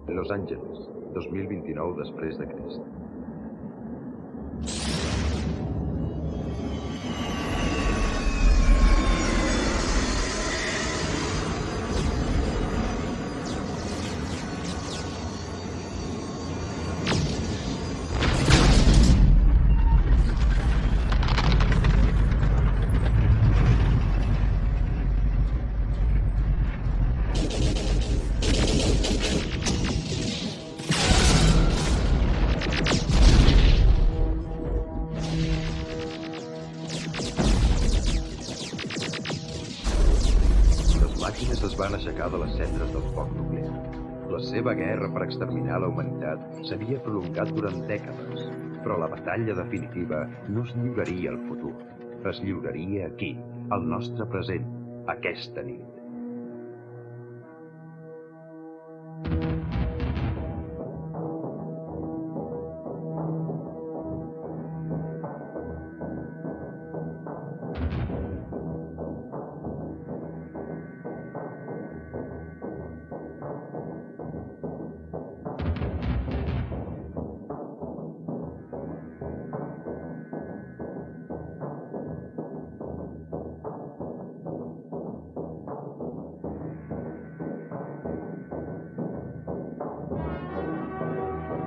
Los Angeles, 2029 després de Crist. Les màquines es van aixecar de les cendres del foc nuclear. La seva guerra per exterminar la humanitat s'havia prolongat durant dècades, però la batalla definitiva no es lliuraria al futur. Es lliuraria aquí, al nostre present, aquesta nit.